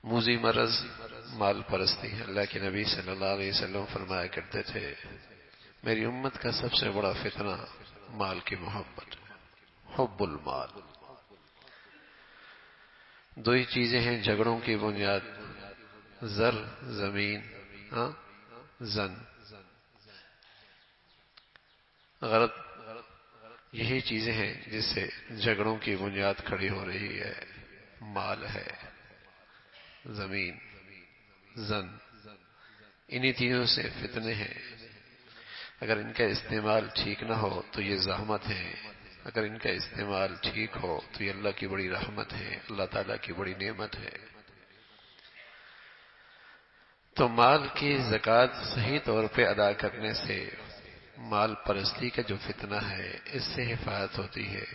موذی مرض مال پرستی ہے۔ اللہ کے نبی صلی اللہ علیہ وسلم فرمایا کرتے تھے میری امت کا سب سے بڑا فتنہ مال کی محبت ہے، حب المال۔ دو ہی چیزیں ہیں جھگڑوں کی بنیاد، زر زمین، زن۔ غلط یہی چیزیں ہیں جس سے جھگڑوں کی بنیاد کھڑی ہو رہی ہے، مال ہے، زمین، زن۔ انہی چیزوں سے فتنے ہیں، اگر ان کا استعمال ٹھیک نہ ہو تو یہ زحمت ہے، اگر ان کا استعمال ٹھیک ہو تو یہ اللہ کی بڑی رحمت ہے، اللہ تعالیٰ کی بڑی نعمت ہے۔ تو مال کی زکوٰۃ صحیح طور پہ ادا کرنے سے مال پرستی کا جو فتنہ ہے اس سے حفاظت ہوتی ہے،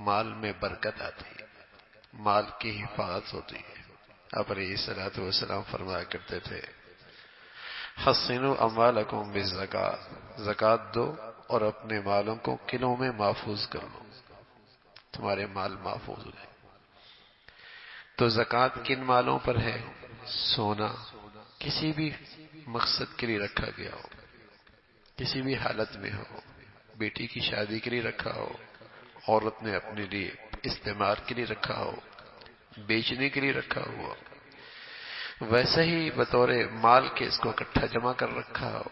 مال میں برکت آتی ہے، مال کی حفاظت ہوتی ہے۔ آپ علیہ الصلوۃ والسلام فرمایا کرتے تھے حسنوا اموالکم بالزکاۃ، زکوٰۃ دو اور اپنے مالوں کو کلوں میں محفوظ کر لو، تمہارے مال محفوظ ہو جائیں۔ تو زکوٰۃ کن مالوں پر ہے؟ سونا کسی بھی مقصد کے لیے رکھا گیا ہو، کسی بھی حالت میں ہو، بیٹی کی شادی کے لیے رکھا ہو، عورت نے اپنے لیے استعمال کے لیے رکھا ہو، بیچنے کے لیے رکھا ہوا، ویسے ہی بطور مال کے اس کو اکٹھا جمع کر رکھا ہو،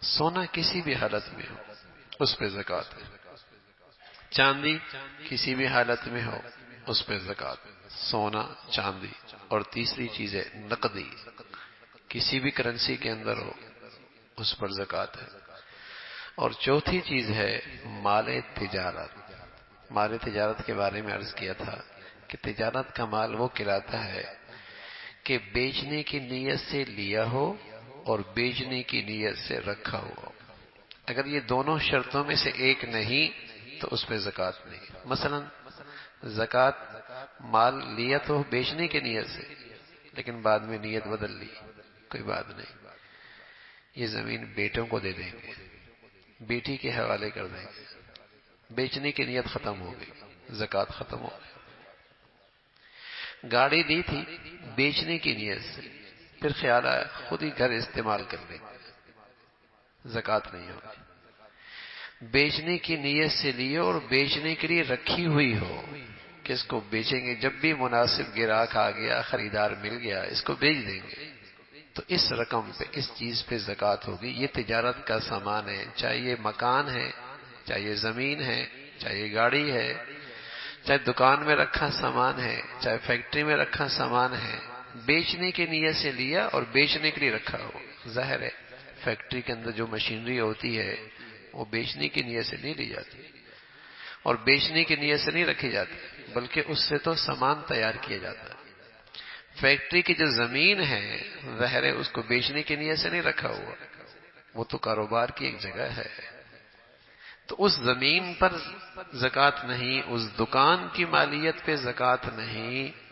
سونا کسی بھی حالت میں ہو اس پہ زکوٰۃ ہے، چاندی کسی بھی حالت میں ہو اس پہ زکوٰۃ، سونا چاندی، اور تیسری چیز ہے نقدی، کسی بھی کرنسی کے اندر ہو اس پر زکوٰۃ ہے، اور چوتھی چیز ہے مال تجارت۔ مال تجارت کے بارے میں عرض کیا تھا کہ تجارت کا مال وہ کہلاتا ہے کہ بیچنے کی نیت سے لیا ہو اور بیچنے کی نیت سے رکھا ہوا ہو، اگر یہ دونوں شرطوں میں سے ایک نہیں تو اس پہ زکوٰۃ نہیں۔ مثلا زکوٰۃ مال لیا تو بیچنے کی نیت سے، لیکن بعد میں نیت بدل لی، کوئی بات نہیں، یہ زمین بیٹوں کو دے دیں گے، بیٹی کے حوالے کر دیں گے، بیچنے کی نیت ختم ہو گئی، زکوٰۃ ختم ہو گئی۔ گاڑی دی تھی بیچنے کی نیت سے، پھر خیال آیا خود ہی گھر استعمال کر لیں گے، زکوٰۃ نہیں ہوگی۔ بیچنے کی نیت سے لیے اور بیچنے کے لیے رکھی ہوئی ہو کہ اس کو بیچیں گے، جب بھی مناسب گراہک آ گیا، خریدار مل گیا، اس کو بیچ دیں گے، تو اس رقم پہ، اس چیز پہ زکوٰۃ ہوگی۔ یہ تجارت کا سامان ہے، چاہے یہ مکان ہے، چاہے یہ زمین ہے، چاہے یہ گاڑی ہے، چاہے دکان میں رکھا سامان ہے، چاہے فیکٹری میں رکھا سامان ہے، بیچنے کی نیت سے لیا اور بیچنے کے لیے رکھا ہو۔ ظاہر ہے فیکٹری کے اندر جو مشینری ہوتی ہے وہ بیچنے کی نیت سے نہیں لی جاتی اور بیچنے کی نیت سے نہیں رکھی جاتی، بلکہ اس سے تو سامان تیار کیا جاتا ہے۔ فیکٹری کی جو زمین ہے ظاہر ہے اس کو بیچنے کی نیت سے نہیں رکھا ہوا، وہ تو کاروبار کی ایک جگہ ہے، تو اس زمین پر زکوٰۃ نہیں، اس دکان کی مالیت پہ زکوٰۃ نہیں۔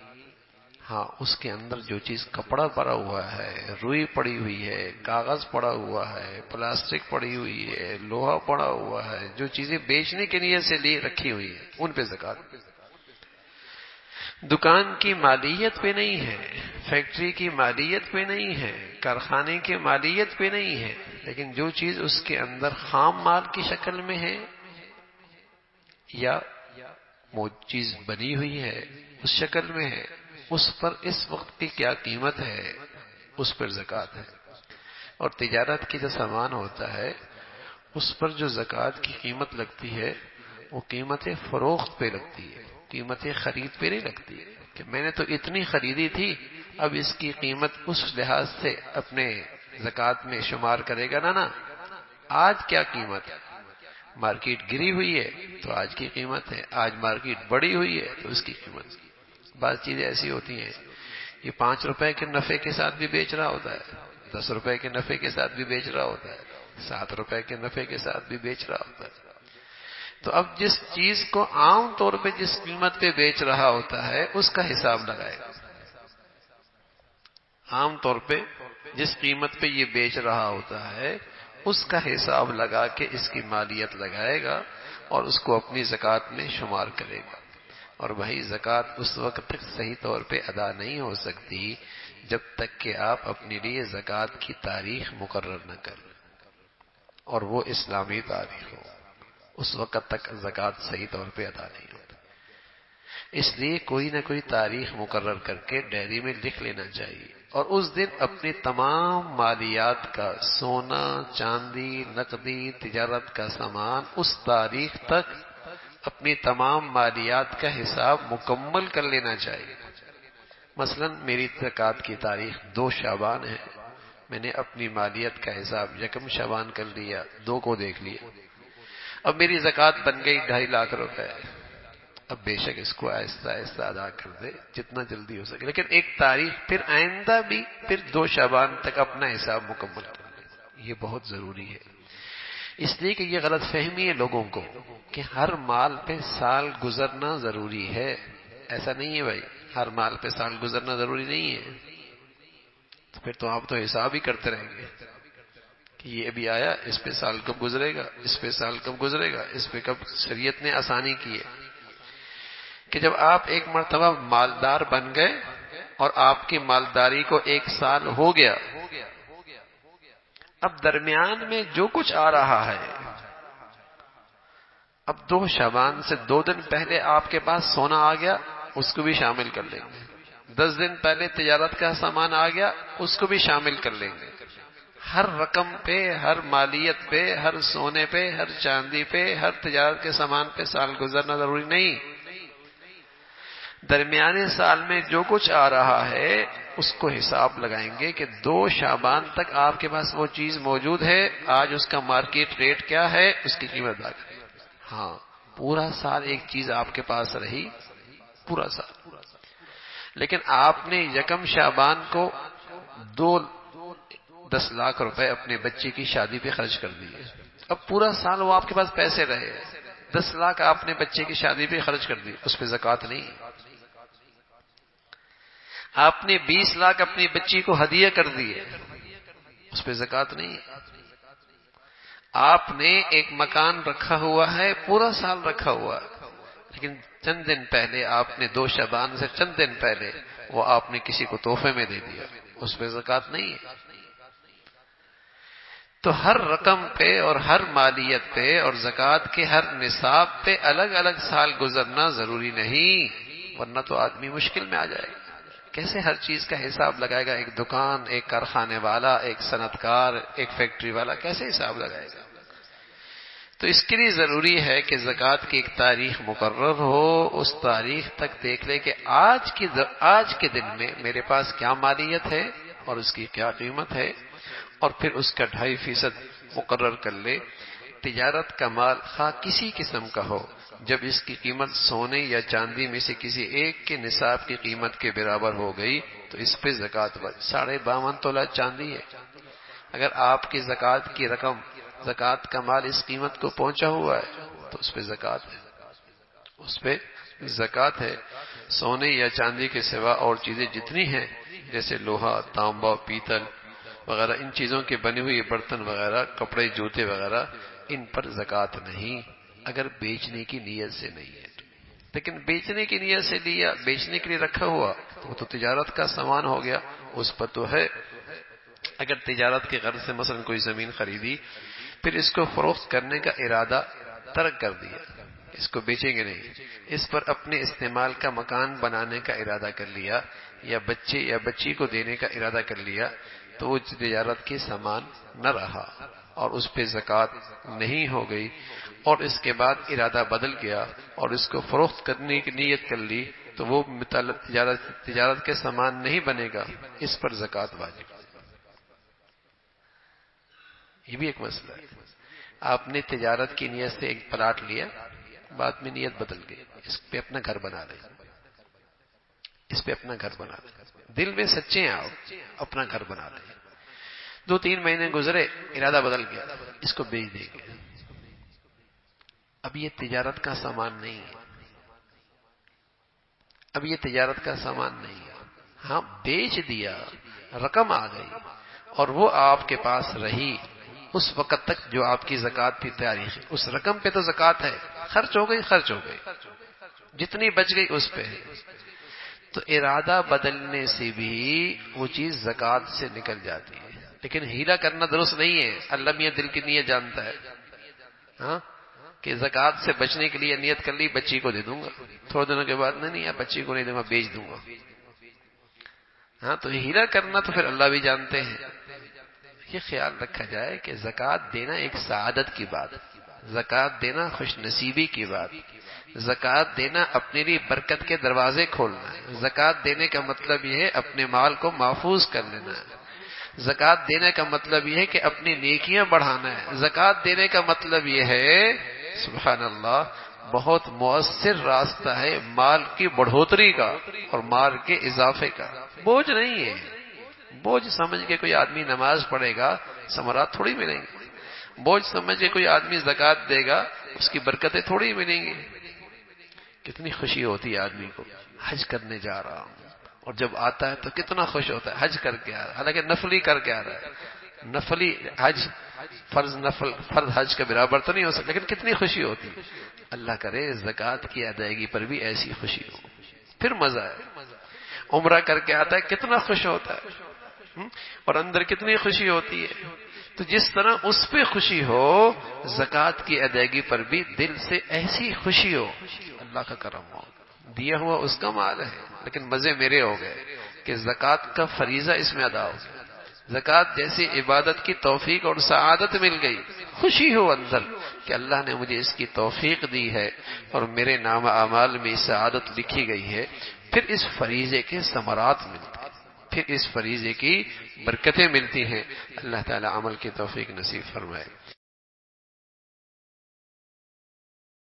ہاں اس کے اندر جو چیز کپڑا پڑا ہوا ہے، روئی پڑی ہوئی ہے، کاغذ پڑا ہوا ہے، پلاسٹک پڑی ہوئی ہے، لوہا پڑا ہوا ہے، جو چیزیں بیچنے کی نیت سے لی رکھی ہوئی ہیں ان پہ زکوٰۃ۔ دکان کی مالیت پہ نہیں ہے، فیکٹری کی مالیت پہ نہیں ہے، کارخانے کی مالیت پہ نہیں ہے، لیکن جو چیز اس کے اندر خام مال کی شکل میں ہے یا وہ چیز بنی ہوئی ہے اس شکل میں ہے، اس پر اس وقت کی کیا قیمت ہے اس پر زکوٰۃ ہے۔ اور تجارت کی جو سامان ہوتا ہے اس پر جو زکوٰۃ کی قیمت لگتی ہے وہ قیمت فروخت پہ لگتی ہے، قیمت خرید پہ نہیں لگتی کہ میں نے تو اتنی خریدی تھی اب اس کی قیمت اس لحاظ سے اپنے زکوٰۃ میں شمار کرے گا نا، آج کیا قیمت ہے، مارکیٹ گری ہوئی ہے تو آج کی قیمت ہے، آج مارکیٹ بڑی ہوئی ہے تو اس کی قیمت۔ بعض چیزیں ایسی ہوتی ہیں یہ 5 روپے کے نفع کے ساتھ بھی بیچ رہا ہوتا ہے، 10 روپے کے نفع کے ساتھ بھی بیچ رہا ہوتا ہے، 7 روپے کے نفع کے ساتھ بھی بیچ رہا ہوتا ہے۔ تو اب جس چیز کو عام طور پہ جس قیمت پہ بیچ رہا ہوتا ہے اس کا حساب لگائے گا، عام طور پہ جس قیمت پہ یہ بیچ رہا ہوتا ہے اس کا حساب لگا کے اس کی مالیت لگائے گا اور اس کو اپنی زکوٰۃ میں شمار کرے گا۔ اور بھائی زکوٰۃ اس وقت تک صحیح طور پہ ادا نہیں ہو سکتی جب تک کہ آپ اپنے لیے زکوٰۃ کی تاریخ مقرر نہ کریں اور وہ اسلامی تاریخ ہو، اس وقت تک زکوٰۃ صحیح طور پہ ادا نہیں ہوتی۔ اس لیے کوئی نہ کوئی تاریخ مقرر کر کے ڈائری میں لکھ لینا چاہیے، اور اس دن اپنی تمام مالیات کا، سونا، چاندی، نقدی، تجارت کا سامان، اس تاریخ تک اپنی تمام مالیات کا حساب مکمل کر لینا چاہیے۔ مثلا میری زکوٰۃ کی تاریخ 2 شعبان ہے، میں نے اپنی مالیت کا حساب 1 شعبان کر لیا، 2 کو دیکھ لیا، اب میری زکوٰۃ بن گئی 2.5 لاکھ روپے۔ اب بے شک اس کو آہستہ آہستہ ادا کر دے جتنا جلدی ہو سکے، لیکن ایک تاریخ پھر آئندہ بھی پھر 2 شعبان تک اپنا حساب مکمل کر لے، یہ بہت ضروری ہے۔ اس لیے کہ یہ غلط فہمی ہے لوگوں کو کہ ہر مال پہ سال گزرنا ضروری ہے، ایسا نہیں ہے بھائی، ہر مال پہ سال گزرنا ضروری نہیں ہے۔ تو پھر تو آپ تو حساب ہی کرتے رہیں گے کہ یہ ابھی آیا، اس پہ سال کب گزرے گا، اس پہ سال کب گزرے گا، اس پہ کب۔ شریعت نے آسانی کی ہے کہ جب آپ ایک مرتبہ مالدار بن گئے اور آپ کی مالداری کو 1 سال ہو گیا، اب درمیان میں جو کچھ آ رہا ہے، اب 2 شعبان سے 2 دن پہلے آپ کے پاس سونا آ گیا، اس کو بھی شامل کر لیں گے۔ 10 دن پہلے تجارت کا سامان آ گیا، اس کو بھی شامل کر لیں گے۔ ہر رقم پہ، ہر مالیت پہ، ہر سونے پہ، ہر چاندی پہ، ہر تجارت کے سامان پہ سال گزرنا ضروری نہیں۔ درمیانے سال میں جو کچھ آ رہا ہے اس کو حساب لگائیں گے کہ 2 شعبان تک آپ کے پاس وہ چیز موجود ہے، آج اس کا مارکیٹ ریٹ کیا ہے، اس کی قیمت ادا کریں۔ ہاں، پورا سال ایک چیز آپ کے پاس رہی، پورا سال، لیکن آپ نے 1 شعبان کو 10 لاکھ روپے اپنے بچے کی شادی پہ خرچ کر دیے، اب پورا سال وہ آپ کے پاس پیسے رہے، 10 لاکھ آپ نے بچے کی شادی پہ خرچ کر دی، اس پہ زکوٰۃ نہیں۔ آپ نے 20 لاکھ اپنی بچی کو ہدیہ کر دیے، اس پہ زکوٰۃ نہیں۔ آپ نے ایک مکان رکھا ہوا ہے، پورا سال رکھا ہوا ہے، لیکن چند دن پہلے آپ نے 2 شعبان سے چند دن پہلے وہ آپ نے کسی کو تحفے میں دے دیا، اس پہ زکوٰۃ نہیں ہے۔ تو ہر رقم پہ اور ہر مالیت پہ اور زکوٰۃ کے ہر نصاب پہ الگ الگ سال گزرنا ضروری نہیں، ورنہ تو آدمی مشکل میں آ جائے گا۔ کیسے ہر چیز کا حساب لگائے گا؟ ایک دکان، ایک کارخانے والا، ایک صنعت کار، ایک فیکٹری والا کیسے حساب لگائے گا؟ تو اس کے لیے ضروری ہے کہ زکوٰۃ کی ایک تاریخ مقرر ہو، اس تاریخ تک دیکھ لے کہ آج کے دن میں میرے پاس کیا مالیت ہے اور اس کی کیا قیمت ہے، اور پھر اس کا 2.5% مقرر کر لے۔ تجارت کا مال خواہ کسی قسم کا ہو، جب اس کی قیمت سونے یا چاندی میں سے کسی ایک کے نصاب کی قیمت کے برابر ہو گئی تو اس پہ زکوٰۃ 52.5 تولہ چاندی ہے، اگر آپ کی زکوٰۃ کی رقم، زکوٰۃ کا مال اس قیمت کو پہنچا ہوا ہے تو اس پہ زکوٰۃ ہے، اس پہ زکوٰۃ ہے۔ سونے یا چاندی کے سوا اور چیزیں جتنی ہیں جیسے لوہا، تانبا، پیتل وغیرہ، ان چیزوں کے بنے ہوئے برتن وغیرہ، کپڑے، جوتے وغیرہ، ان پر زکوٰۃ نہیں، اگر بیچنے کی نیت سے نہیں ہے۔ لیکن بیچنے کی نیت سے لیا، بیچنے کے لیے رکھا ہوا تو وہ تو تجارت کا سامان ہو گیا، اس پر تو ہے۔ اگر تجارت کے غرض سے مثلا کوئی زمین خریدی، پھر اس کو فروخت کرنے کا ارادہ ترک کر دیا، اس کو بیچیں گے نہیں، اس پر اپنے استعمال کا مکان بنانے کا ارادہ کر لیا، یا بچے یا بچی کو دینے کا ارادہ کر لیا، تو وہ تجارت کے سامان نہ رہا اور اس پہ زکوٰۃ نہیں ہو گئی، اور اس کے بعد ارادہ بدل گیا اور اس کو فروخت کرنے کی نیت کر لی تو وہ تجارت کے سامان نہیں بنے گا، اس پر زکوٰۃ واجب۔ یہ بھی ایک مسئلہ ہے، آپ نے تجارت کی نیت سے ایک پلاٹ لیا، بعد میں نیت بدل گئی، اس پہ اپنا گھر بنا لیں، اس پہ اپنا گھر بنا لیں، دل میں سچے ہیں آپ، اپنا گھر بنا لیں، 2-3 مہینے گزرے، ارادہ بدل گیا، اس کو بیچ دیں گے، اب یہ تجارت کا سامان نہیں ہے، اب یہ تجارت کا سامان نہیں ہے، ہاں بیچ دیا، رقم آ گئی اور وہ آپ کے پاس رہی اس وقت تک جو آپ کی زکوٰۃ کی تاریخ ہے، اس رقم پہ تو زکوٰۃ ہے، خرچ ہو گئی، خرچ ہو گئی، جتنی بچ گئی اس پہ ہے. تو ارادہ بدلنے سے بھی وہ چیز زکوٰۃ سے نکل جاتی ہے. لیکن ہیلا کرنا درست نہیں ہے. اللہ میاں دل کی نیت جانتا ہے. ہاں کہ زکوٰۃ سے بچنے کے لیے نیت کر لی بچی کو دے دوں گا, تھوڑے دنوں کے بعد نہیں یار بچی کو نہیں دوں گا, بیچ دوں گا. ہاں تو ہیلا کرنا تو پھر اللہ بھی جانتے ہیں. یہ خیال رکھا جائے کہ زکوٰۃ دینا ایک سعادت کی بات, زکوٰۃ دینا خوش نصیبی کی بات, زکوٰۃ دینا اپنے لیے برکت کے دروازے کھولنا ہے. زکوٰۃ دینے کا مطلب یہ ہے اپنے مال کو محفوظ کر لینا ہے. زکوٰۃ دینے کا مطلب یہ ہے کہ اپنی نیکیاں بڑھانا ہے. زکوٰۃ دینے کا مطلب یہ ہے سبحان اللہ بہت مؤثر راستہ ہے مال کی بڑھوتری کا اور مال کے اضافے کا. بوجھ نہیں ہے. بوجھ سمجھ کے کوئی آدمی نماز پڑھے گا ثمرات تھوڑی ملیں گے. بوجھ سمجھ کے کوئی آدمی زکوٰۃ دے گا اس کی برکتیں تھوڑی ملیں گی. کتنی خوشی ہوتی ہے آدمی کو حج کرنے جا رہا ہوں, اور جب آتا ہے تو کتنا خوش ہوتا ہے حج کر کے آ رہا ہے, حالانکہ نفلی کر کے آ رہا ہے. نفلی حج فرض حج کے برابر تو نہیں ہو سکتا, لیکن کتنی خوشی ہوتی ہے. اللہ کرے زکوٰۃ کی ادائیگی پر بھی ایسی خوشی ہو, پھر مزہ ہے. عمرہ کر کے آتا ہے کتنا خوش ہوتا ہے, اور اندر کتنی خوشی ہوتی ہے. تو جس طرح اس پہ خوشی ہو زکوٰۃ کی ادائیگی پر بھی دل سے ایسی خوشی ہو. اللہ کا کرم ہو, دیا ہوا اس کا مال ہے لیکن مزے میرے ہو گئے کہ زکوٰۃ کا فریضہ اس میں ادا ہو گیا. زکوٰۃ جیسی عبادت کی توفیق اور سعادت مل گئی. خوشی ہو اندر کہ اللہ نے مجھے اس کی توفیق دی ہے اور میرے نام اعمال میں سعادت لکھی گئی ہے. پھر اس فریضے کے ثمرات ملتے ہیں, پھر اس فریضے کی برکتیں ملتی ہیں. اللہ تعالی عمل کی توفیق نصیب فرمائے.